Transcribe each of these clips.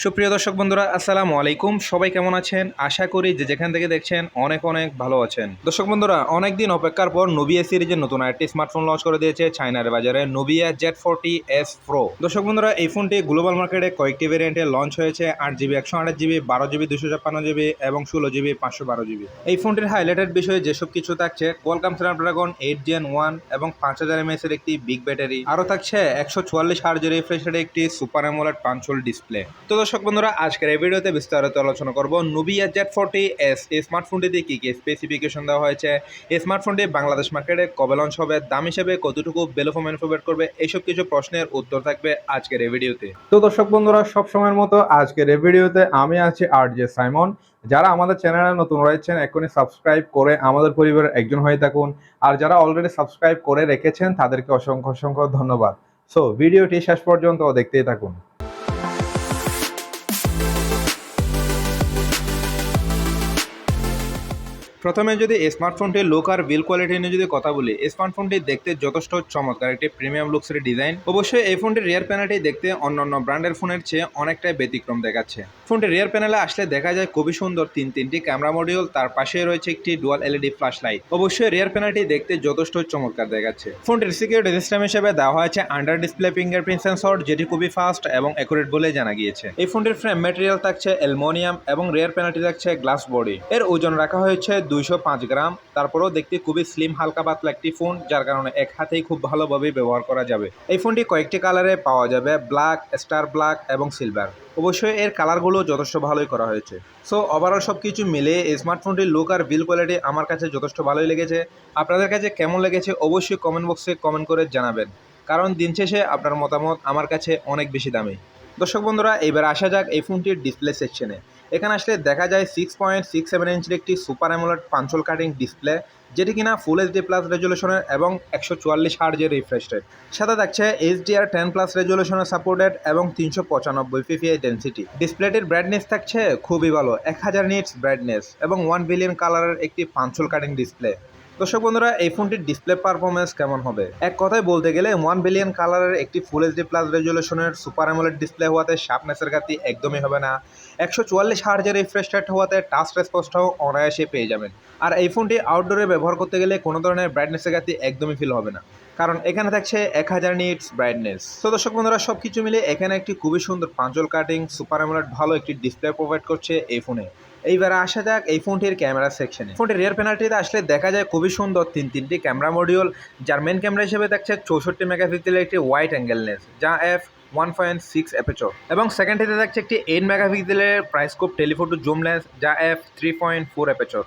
সুপ্রিয় দর্শক বন্ধুরা, আসসালামু আলাইকুম। সবাই কেমন আছেন? আশা করি যে যেখান থেকে দেখছেন অনেক অনেক ভালো আছেন। দর্শক বন্ধুরা, অনেকদিন অপেক্ষার পর নুবিয়া সিরিজের নতুন আরেকটি স্মার্টফোন লঞ্চ করে দিয়েছে চায়নার বাজারে নুবিয়া Z40S Pro। দর্শক বন্ধুরা, এই ফোনটি গ্লোবাল মার্কেটে কয়েকটি ভেরিয়েন্টে লঞ্চ হয়েছে 8GB 128GB 12GB 256GB এবং 16GB 512GB। এই ফোনটির হাইলাইটেড বিষয়ে যেসব কিছু থাকছে: কোয়ালকম স্ন্যাপড্রাগন 8 Gen 1 এবং 5000 mAh এর একটি বিগ ব্যাটারি, আরও থাকছে 144 Hz রিফ্রেশ রেটের একটি সুপার অ্যামোলেড পাঞ্চল ডিসপ্লে। তো দর্শক বন্ধুরা, আজকের এই ভিডিওতে বিস্তারিত আলোচনা করব নুবিয়া Z40S এই স্মার্টফোনটিতে কী কী স্পেসিফিকেশন দেওয়া হয়েছে, এই স্মার্টফোনটি বাংলাদেশ মার্কেটে কবে লঞ্চ হবে, দাম হিসেবে কতটুকু ভ্যালু ফর মানি প্রোভাইড করবে, এইসব কিছু প্রশ্নের উত্তর থাকবে আজকের এই ভিডিওতে। তো দর্শক বন্ধুরা, সব সময়ের মতো আজকের এই ভিডিওতে আমি আছি আরজে সাইমন। যারা আমাদের চ্যানেলে নতুন রয়েছেন এখনই সাবস্ক্রাইব করে আমাদের পরিবারের একজন হয়ে থাকুন, আর যারা অলরেডি সাবস্ক্রাইব করে রেখেছেন তাদেরকে অসংখ্য অসংখ্য ধন্যবাদ। সো ভিডিওটি শেষ পর্যন্ত দেখতেই থাকুন। প্রথমে যদি স্মার্টফোনটির লুক আর বিল কোয়ালিটি নিয়ে যদি কথা বলি, স্মার্টফোনটি দেখতে যথেষ্ট চমৎকার একটি প্রিমিয়াম লুকসের ডিজাইন। অবশ্যই এই ফোনটির রিয়ার প্যানেলটি দেখতে অন্যান্য ব্র্যান্ডের ফোনের চেয়ে অনেকটাই ব্যতিক্রম দেখাচ্ছে। ফোনটির রিয়ার প্যানেলে আসলে দেখা যায় খুবই সুন্দর তিনটি ক্যামেরা মডিউল, তার পাশে রয়েছে একটি ডুয়াল এলইডি ফ্ল্যাশ লাইট। অবশ্যই রিয়ার প্যানেলটি দেখতে যথেষ্ট চমৎকার দেখাচ্ছে। ফোনটির সিকিউরিটি সিস্টেম হিসেবে দেওয়া হয়েছে আন্ডার ডিসপ্লে ফিঙ্গারপ্রিন্ট সেন্সর, যেটি খুবই ফাস্ট এবং অ্যাকুরেট বলে জানা গিয়েছে। এই ফোনটির ফ্রেম ম্যাটেরিয়াল থাকছে অ্যালুমিনিয়াম এবং রিয়ার প্যানেলটি থাকছে গ্লাস বডি। এর ওজন রাখা হয়েছে 205 গ্রাম। তারপরেও দেখতে খুবই স্লিম হালকা পাতলা একটি ফোন, যার কারণে এক হাতেই খুব ভালোভাবে ব্যবহার করা যাবে। এই ফোনটি কয়েকটি কালারে পাওয়া যাবে: ব্ল্যাক, স্টার ব্ল্যাক এবং সিলভার। অবশ্যই এর কালারগুলো যথেষ্ট ভালোই করা হয়েছে। সো ওভারঅল সব কিছু মিলে এই স্মার্টফোনটির লুক আর বিল কোয়ালিটি আমার কাছে যথেষ্ট ভালোই লেগেছে। আপনাদের কাছে কেমন লেগেছে অবশ্যই কমেন্ট বক্সে কমেন্ট করে জানাবেন, কারণ দিন শেষে আপনার মতামত আমার কাছে অনেক বেশি দামি। দর্শক বন্ধুরা, এবার আসা যাক এই ফোনটির ডিসপ্লে সেকশনে। এখানে আসলে দেখা যায় 6.67 ইঞ্চির একটি সুপার অ্যামোলেড পাঞ্চল কাটিং ডিসপ্লে, যেটি কিনা ফুল এইচডি প্লাস রেজুলেশনের এবং 144 Hz রিফ্রেশ রেট। সাথে থাকছে HDR10+ রেজুলেশনের সাপোর্টেড এবং 395 ppi ডেন্সিটি। ডিসপ্লেটির ব্রাইটনেস থাকছে খুবই ভালো, 1000 নিটস ব্রাইটনেস এবং 1 বিলিয়ন কালারের একটি পাঞ্চল কাটিং ডিসপ্লে। দর্শক বন্ধুরা, এই ফোনটির ডিসপ্লে পারফরমেন্স কেমন হবে? এক কথায় বলতে গেলে 1 বিলিয়ন কালারের একটি ফুল এইচডি প্লাস রেজুলেশনের সুপার অ্যামোলেড ডিসপ্লে হওয়াতে শার্পনেসের ঘাটতি একদমই হবে না। 144 Hz রিফ্রেশ রেট হওয়াতে টাচ রেসপন্সটাও অনায়াসে পেয়ে যাবেন। আর এই ফোনটি আউটডোরে ব্যবহার করতে গেলে কোনো ধরনের ব্রাইটনেসের ঘাটতি একদমই ফিল হবে না, কারণ এখানে থাকছে 1000 নিটস ব্রাইটনেস। তো দর্শক বন্ধুরা, সব কিছু মিলে এখানে একটি খুবই সুন্দর পাঞ্চল কাটিং সুপার অ্যামোলেড ভালো একটি ডিসপ্লে প্রোভাইড করছে এই ফোনে। এইবার আসা যাক এই ফোনটির ক্যামেরা সেকশনে। ফোনটির রিয়ার প্যানেলটিতে আসলে দেখা যায় খুবই সুন্দর তিনটি ক্যামেরা মডিউল, যার মেন ক্যামেরা হিসেবে থাকছে 64 মেগাপিক্সেলের একটি ওয়াইড অ্যাঙ্গেল লেন্স, যা f1.6 অ্যাপারচার, এবং সেকেন্ডটিতে থাকছে একটি 8 মেগাপিক্সেলের প্রাইস্কোপ টেলিফোটো জুম লেন্স, যা f3.4 অ্যাপারচার,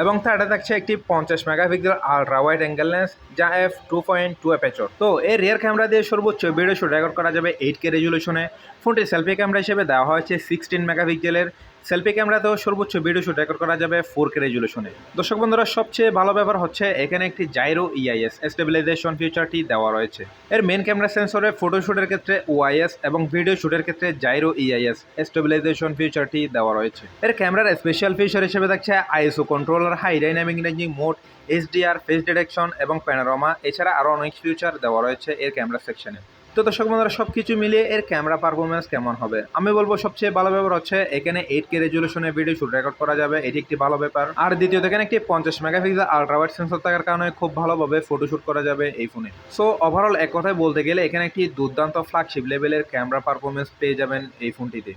এবং থার্ডে থাকছে একটি 50 megapixel ultra wide angle lens, যা f2.2 অ্যাপারচার। তো এর রিয়ার ক্যামেরা দিয়ে সর্বোচ্চ ভিডিও শুট রেকর্ড করা যাবে 8K রেজুলেশনে। ফোনটির সেলফি ক্যামেরা হিসেবে দেওয়া হয়েছে 16 মেগাপিক্সেলের। সেলফি ক্যামেরাতেও সর্বোচ্চ ভিডিও শুট রেকর্ড করা যাবে 4K রেজুলেশনে। দর্শক বন্ধুরা, সবচেয়ে ভালো ব্যাপার হচ্ছে এখানে একটি জাইরো ইআইএস স্টেবিলাইজেশন ফিচারটি দেওয়া রয়েছে। এর মেন ক্যামেরা সেন্সরে ফটোশুটের ক্ষেত্রে ওআইএস এবং ভিডিও শুটের ক্ষেত্রে জাইরো ইআইএস স্টেবিলাইজেশন ফিচারটি দেওয়া রয়েছে। এর ক্যামেরার স্পেশাল ফিচার হিসেবে থাকছে ISO controller, high dynamic ranging mode, HDR, face detection এবং প্যানোরামা। এছাড়া আরও অনেক ফিচার দেওয়া রয়েছে এর ক্যামেরা সেকশনে। তো দর্শক বন্ধুরা, সব কিছু মিলিয়ে এর ক্যামেরা পারফরমেন্স কেমন হবে? আমি বলবো সবচেয়ে ভালো ব্যাপার হচ্ছে এখানে 8K রেজুলেশনে ভিডিও শুট রেকর্ড করা যাবে, এটি একটি ভালো ব্যাপার। আর দ্বিতীয়ত, এখানে একটি 50 মেগাপিক্সেল আলট্রা ওয়াইড সেন্সর থাকার কারণে খুব ভালোভাবে ফটোশুট করা যাবে এই ফোনে। সো ওভারঅল এক কথায় বলতে গেলে এখানে একটি দুর্দান্ত ফ্ল্যাগশিপ লেভেলের ক্যামেরা পারফরমেন্স পেয়ে যাবেন এই ফোনটিতে।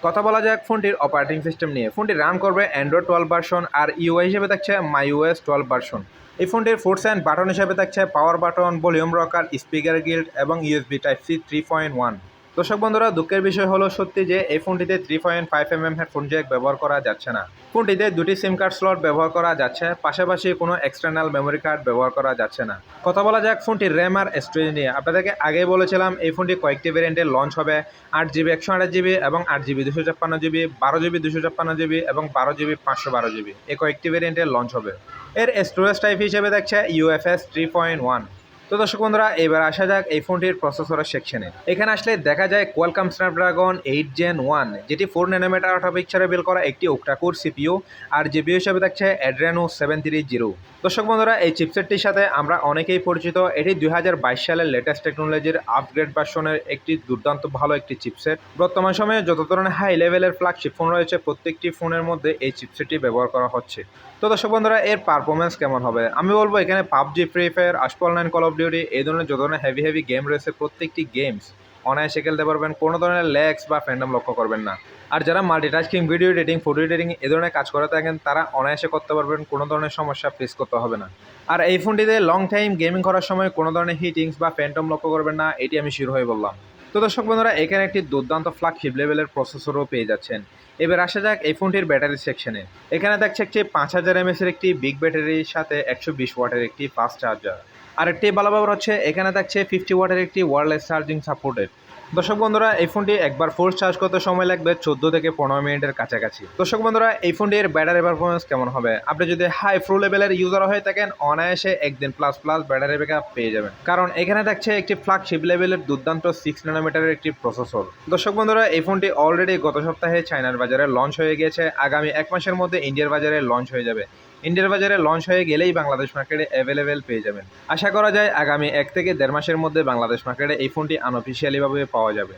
কথা বলা যাক ফোনটির অপারেটিং সিস্টেম নিয়ে। ফোনটি রান করবে অ্যান্ড্রয়েড 12 ভার্সন, আর ইউআই হিসেবে থাকছে MyOS 12 ভার্সন। এই ফোনটির ফোর্স অ্যান্ড বাটন হিসেবে থাকছে power button, volume rocker, speaker guild এবং ইউএসবি টাইপ সি 3.1। দর্শক বন্ধুরা, দুঃখের বিষয় হলো সত্যি যে এই ফোনটিতে 3.5mm হেডফোন জ্যাক ব্যবহার করা যাচ্ছে না। ফোনটিতে দুটি সিম কার্ড স্লট ব্যবহার করা যাচ্ছে, পাশাপাশি কোনো এক্সটার্নাল মেমোরি কার্ড ব্যবহার করা যাচ্ছে না। কথা বলা যাক ফোনটির র্যাম আর স্টোরেজ নিয়ে। আপনাদেরকে আগেই বলেছিলাম এই ফোনটি কয়েকটি ভেরিয়েন্টে লঞ্চ হবে: 8GB 128GB এবং 8GB 256GB, 12GB 256GB এবং 12GB 512GB। এই কয়েকটি ভেরিয়েন্টে লঞ্চ হবে। এর স্টোরেজ টাইপ হিসেবে দেখছে UFS 3.1। তো দর্শক বন্ধুরা, এবার আসা যাক এই ফোনটির প্রসেসরের সেকশনে। এখানে আসলে দেখা যায় কোয়ালকম স্ন্যাপড্রাগন 8 Gen 1 যেটি 4 ন্যানোমিটার 8 পিকচারে বিল করা একটি ওক্টা-কোর সিপিইউ, আর জিপিইউ হিসেবে থাকছে Adreno 730। দর্শক বন্ধুরা, এই চিপসেটটির সাথে আমরা অনেকেই পরিচিত। এটি 2022 সালের লেটেস্ট টেকনোলজির আপগ্রেড ভার্সনের একটি দুর্দান্ত ভালো একটি চিপসেট। বর্তমান সময়ে যত ধরনের হাই লেভেলের ফ্ল্যাগশিপ ফোন রয়েছে প্রত্যেকটি ফোনের মধ্যে এই চিপসেটটি ব্যবহার করা হচ্ছে। তো দর্শক বন্ধুরা, এর পারফরমেন্স কেমন হবে? আমি বলবো এখানে PUBG, Free Fire, Asphalt 9, Call of Duty এই ধরনের যত ধরনের হেভি গেম রয়েছে প্রত্যেকটি গেমস অনায়াসে খেলতে পারবেন, কোনো ধরনের ল্যাগস বা ফ্যান্ডম লক্ষ্য করবেন না। আর যারা multitasking, video editing, photo editing এ ধরনের কাজ করে থাকেন তারা অনায়াসে করতে পারবেন, কোনো ধরনের সমস্যা ফেস করতে হবে না। আর এই ফোনটিতে লং টাইম গেমিং করার সময় কোনো ধরনের হিটিংস বা ফ্যান্টম লক্ষ্য করবেন না, এটি আমি শিওর হয়ে বললাম। তো দর্শক বন্ধুরা, এখানে একটি দুর্দান্ত ফ্ল্যাগশিপ লেভেলের প্রসেসরও পেয়ে যাচ্ছেন। এবার আসা যাক এই ফোনটির ব্যাটারি সেকশনে। এখানে দেখছে একটি 5000 mAh এর একটি বিগ ব্যাটারির সাথে 120 ওয়াটের একটি ফাস্ট চার্জার। আর একটি ভালো ব্যাপার হচ্ছে এখানে থাকছে 50 ওয়াটের একটি ওয়্যারলেস চার্জিং সাপোর্টেড। দর্শক বন্ধুরা, এই ফোনটি একবার ফোর্স চার্জ করতে সময় লাগবে 14 থেকে 15 মিনিটের কাছাকাছি। দর্শক বন্ধুরা, এই ফোনটির ব্যাটারি পারফরমেন্স কেমন হবে? আপনি যদি হাই প্রো লেভেলের ইউজার হয়ে থাকেন অনায়াসে একদিন প্লাস ব্যাটারি ব্যাকআপ পেয়ে যাবেন, কারণ এখানে থাকছে একটি ফ্ল্যাগশিপ লেভেলের দুর্দান্ত 6 ন্যানোমিটারের একটি প্রসেসর। দর্শক বন্ধুরা, এই ফোনটি অলরেডি গত সপ্তাহে চায়নার বাজারে লঞ্চ হয়ে গিয়েছে। আগামী 1 মাসের মধ্যে ইন্ডিয়ার বাজারে লঞ্চ হয়ে যাবে। ইন্ডিয়ার বাজারে লঞ্চ হয়ে গেলেই বাংলাদেশ মার্কেটে অ্যাভেলেবেল পেয়ে যাবেন। আশা করা যায় আগামী 1 থেকে 1.5 মাসের মধ্যে বাংলাদেশ মার্কেটে এই ফোনটি আনঅফিসিয়ালিভাবে পাওয়া যাবে।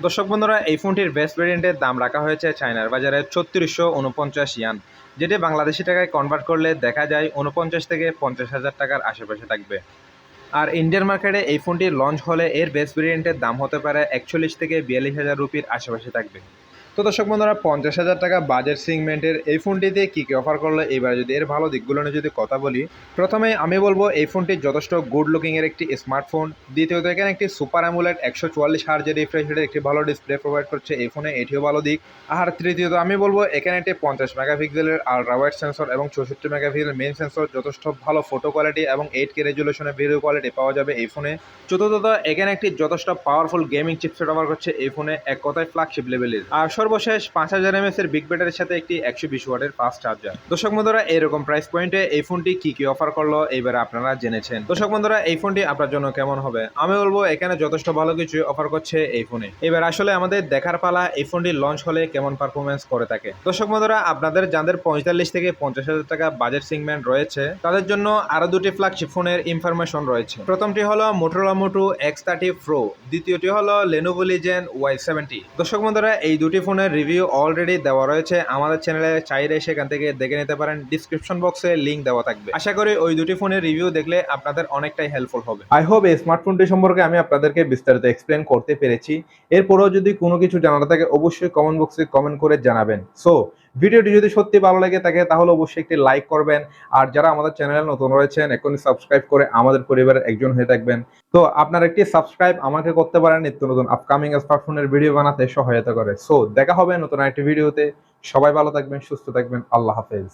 দর্শক বন্ধুরা, এই ফোনটির বেস্ট ভেরিয়েন্টের দাম রাখা হয়েছে চায়নার বাজারে 3649 ইয়ান, যেটি বাংলাদেশি টাকায় কনভার্ট করলে দেখা যায় 49 থেকে 50,000 টাকার আশেপাশে থাকবে। আর ইন্ডিয়ান মার্কেটে এই ফোনটি লঞ্চ হলে এর বেস্ট ভেরিয়েন্টের দাম হতে পারে 41 থেকে 42,000 রুপির আশেপাশে থাকবে। তো দর্শক বন্ধুরা, 50,000 টাকা বাজেট সেগমেন্টের এই ফোনটিতে কী অফার করলো, এবার যদি এর ভালো দিকগুলো নিয়ে যদি কথা বলি, প্রথমে আমি বলবো এই ফোনটি যথেষ্ট গুড লুকিংয়ের একটি স্মার্টফোন। দ্বিতীয়ত, এখানে একটি সুপার অ্যামোলেড 144 হার্জের রিফ্রেশ রেটের একটি ভালো ডিসপ্লে প্রোভাইড করছে এই ফোনে, এটিও ভালো দিক। আর তৃতীয়ত আমি বলবো এখানে একটি 50 মেগাপিক্সেলের আলট্রা ওয়াইড সেন্সর এবং 64 মেগাপিক্সেলের মেইন সেন্সর, যথেষ্ট ভালো ফটো কোয়ালিটি এবং 8K রেজুলেশনের ভিডিও কোয়ালিটি পাওয়া যাবে এই ফোনে। চতুর্থত, এখানে একটি যথেষ্ট পাওয়ারফুল গেমিং চিপসেট অফার করছে এই ফোনে, এক কথায় ফ্ল্যাগশিপ লেভেলের। আর সর্বশেষ 5000 mAh এর বিগ ব্যাটারির সাথে একটি 120 ওয়াটের ফাস্ট চার্জার। দর্শক বন্ধুরা, এরকম প্রাইস পয়েন্টে এই ফোনটি কি অফার করলো এবারে আপনারা জেনেছেন। দর্শক বন্ধুরা, এই ফোনটি আপনার জন্য কেমন হবে? আমি বলবো এখানে যথেষ্ট ভালো কিছু অফার করছে এই ফোনে। এবার আসলে আমাদের দেখার পালা এই ফোনটি লঞ্চ হলে কেমন পারফরমেন্স করে থাকে। দর্শক বন্ধুরা, আপনাদের যাদের 45 থেকে 50,000 টাকা বাজেট সেগমেন্ট রয়েছে তাদের জন্য আরো দুটি ফ্ল্যাগশিপ ফোনের ইনফরমেশন রয়েছে। প্রথমটি হলো মোটো X30 Pro, দ্বিতীয়টি হলো lenovo Legion Y70। দর্শক বন্ধুরা, এই দুটি ফোনের রিভিউ অলরেডি দেওয়া রয়েছে আমাদের চ্যানেলে, চাইলে সেখান থেকে দেখে নিতে পারেন। ডিসক্রিপশন বক্সে লিংক দেওয়া থাকবে। আশা করি ওই দুটি ফোনের রিভিউ দেখলে আপনাদের অনেকটাই হেল্পফুল হবে। আই হোপ এই স্মার্টফোনটি সম্পর্কে আমি আপনাদেরকে বিস্তারিত এক্সপ্লেন করতে পেরেছি। এরপরেও যদি কোনো কিছু জানার থাকে অবশ্যই কমেন্ট বক্সে কমেন্ট করে জানাবেন। সো ভিডিওটি যদি সত্যি ভালো লাগে থাকে তাহলে অবশ্যই একটি লাইক করবেন। আর যারা আমাদের চ্যানেলে নতুন রয়েছেন এখনই সাবস্ক্রাইব করে আমাদের পরিবারের একজন হয়ে থাকবেন। তো আপনার একটি সাবস্ক্রাইব আমাকে করতে পারেন নিত্য নতুন আপকামিং স্মার্টফোনের ভিডিও বানাতে সহায়তা করে। সো দেখা হবে নতুন একটি ভিডিওতে। সবাই ভালো থাকবেন, সুস্থ থাকবেন। আল্লাহ হাফেজ।